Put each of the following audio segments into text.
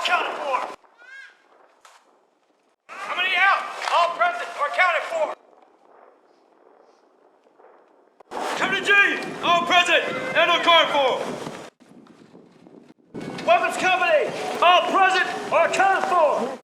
accounted for. How many out? All present or accounted for. Company G, all present and accounted for. Weapons Company, all present or accounted for.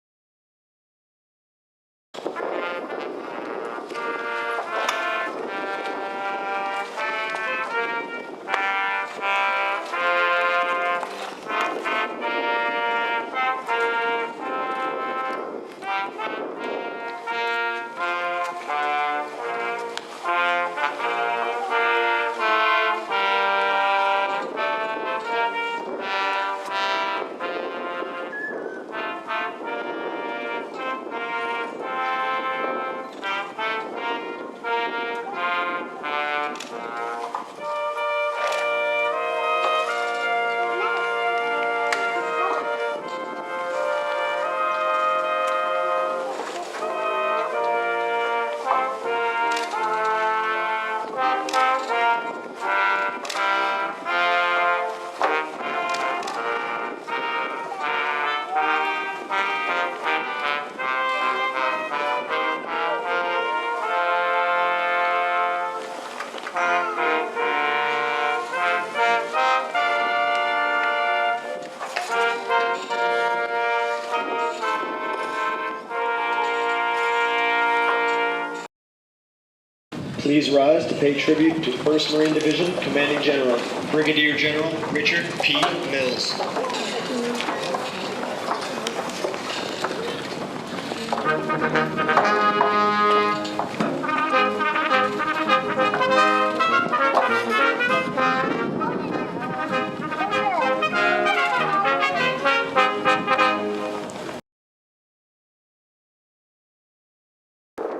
Please rise to pay tribute to 1st Marine Division Commanding General, Brigadier General Richard P. Mills.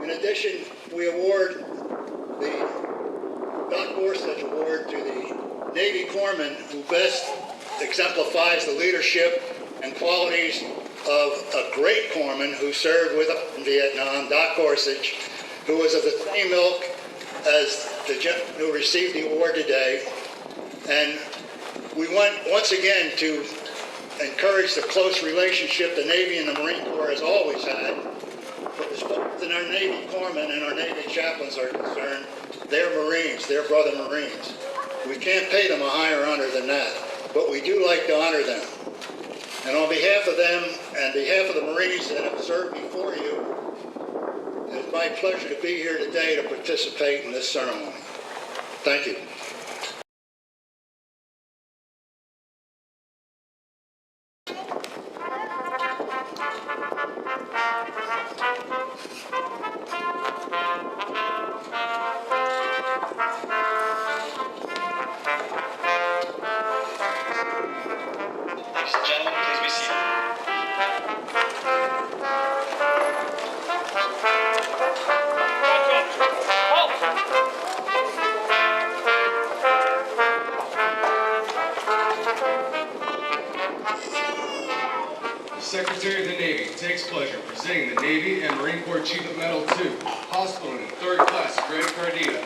In addition, we award the Doc Gorsuch Award to the Navy Corpsman who best exemplifies the leadership and qualities of a great corpsman who served with us in Vietnam, Doc Gorsuch, who was of the same ilk as the gentleman who received the award today. And we want once again to encourage the close relationship the Navy and the Marine Corps has always had. As far as our Navy corpsmen and our Navy chaplains are concerned, they're Marines, they're brother Marines. We can't pay them a higher honor than that, but we do like to honor them. And on behalf of them and behalf of the Marines that have served before you, it's my pleasure to be here today to participate in this ceremony. Thank you. Ladies and gentlemen, please be seated. Secretary of the Navy takes pleasure presenting the Navy and Marine Corps Achievement Medal to Hospitalman 3rd Class Greg Cardita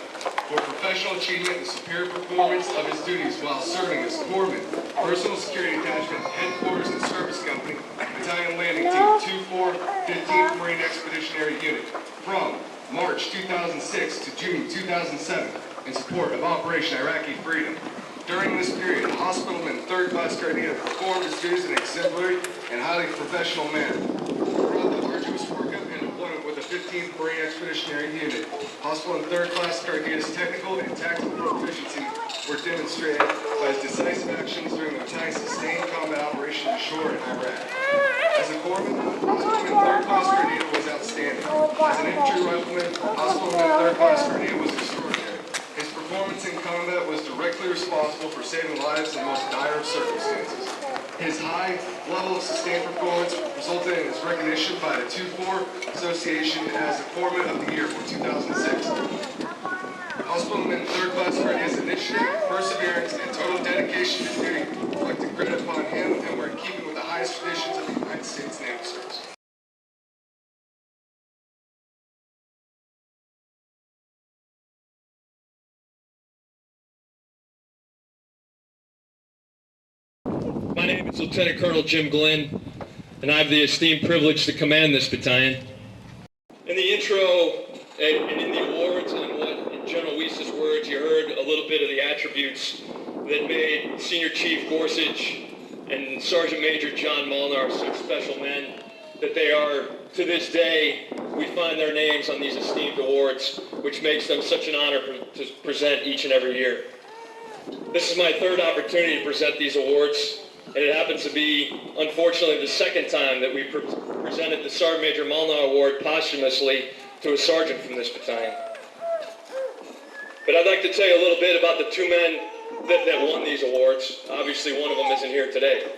for professional achievement and superior performance of his duties while serving as Corpsman, Personal Security Attachment, Headquarters and Service Company, Battalion Landing Team 24, 15th Marine Expeditionary Unit from March 2006 to June 2007 in support of Operation Iraqi Freedom. During this period, Hospitalman 3rd Class Cardita performed his duties in an exemplary and highly professional manner. Throughout the arduous workup and deployment with the 15th Marine Expeditionary Unit, Hospitalman 3rd Class Cardita's technical and tactical proficiency were demonstrated by his decisive actions during the battalion's sustained combat operation ashore in Iraq. As a corpsman, Hospitalman 3rd Class Cardita was outstanding. As an infantry rifleman, Hospitalman 3rd Class Cardita was extraordinary. His performance in combat was directly responsible for saving lives in the most dire of circumstances. His high level of sustained performance resulted in his recognition by the 2-4 Association as the Corpsman of the Year for 2006. Hospitalman 3rd Class Cardita's initiative, perseverance, and total dedication to duty reflected credit upon him and were in keeping with the highest traditions of the United States Naval Service. My name It's Lieutenant Colonel Jim Glenn, and I have the esteemed privilege to command this battalion. In the intro and in the awards and in General Weiss's words, you heard a little bit of the attributes that made Senior Chief Gorsuch and Sergeant Major John Molnar such special men that they are, to this day, we find their names on these esteemed awards, which makes them such an honor to present each and every year. This is my third opportunity to present these awards, and it happens to be, unfortunately, the second time that we presented the Sergeant Major Molnar Award posthumously to a sergeant from this battalion. But I'd like to tell you a little bit about the two men that won these awards. Obviously, one of them isn't here today.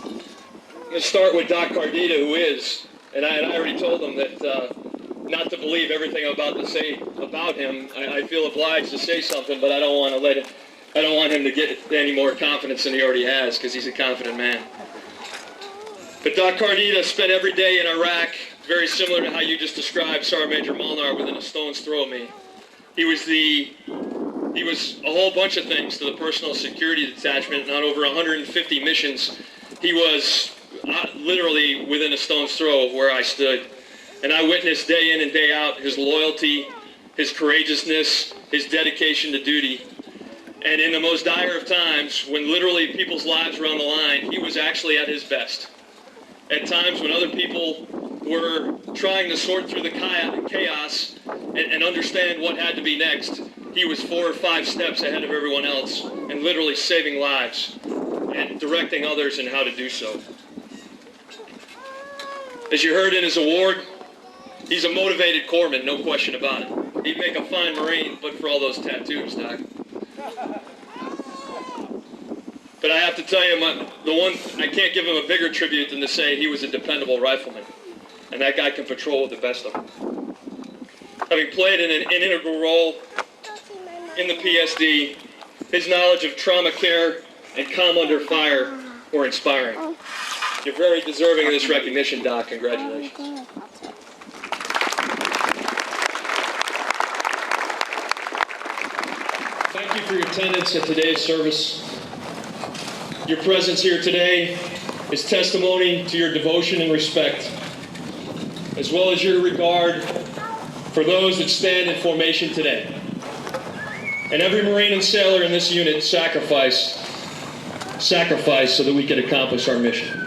I'm going to start with Doc Cardita, who is, and I already told him that not to believe everything I'm about to say about him. I feel obliged to say something, but I don't want him to get any more confidence than he already has, because he's a confident man. But Doc Cardita spent every day in Iraq, very similar to how you just described Sergeant Major Molnar, within a stone's throw of me. He was a whole bunch of things to the personal security detachment, and on over 150 missions. He was literally within a stone's throw of where I stood. And I witnessed day in and day out his loyalty, his courageousness, his dedication to duty. And in the most dire of times, when literally people's lives were on the line, he was actually at his best. At times when other people were trying to sort through the chaos and understand what had to be next, he was 4 or 5 steps ahead of everyone else and literally saving lives and directing others in how to do so. As you heard in his award, he's a motivated corpsman, no question about it. He'd make a fine Marine, but for all those tattoos, Doc. But I have to tell you, I can't give him a bigger tribute than to say he was a dependable rifleman. And that guy can patrol with the best of them. Having played an integral role in the PSD, his knowledge of trauma care and calm under fire were inspiring. You're very deserving of this recognition, Doc. Congratulations. Thank you for your attendance at today's service. Your presence here today is testimony to your devotion and respect, as well as your regard for those that stand in formation today. And every Marine and sailor in this unit sacrificed so that we could accomplish our mission.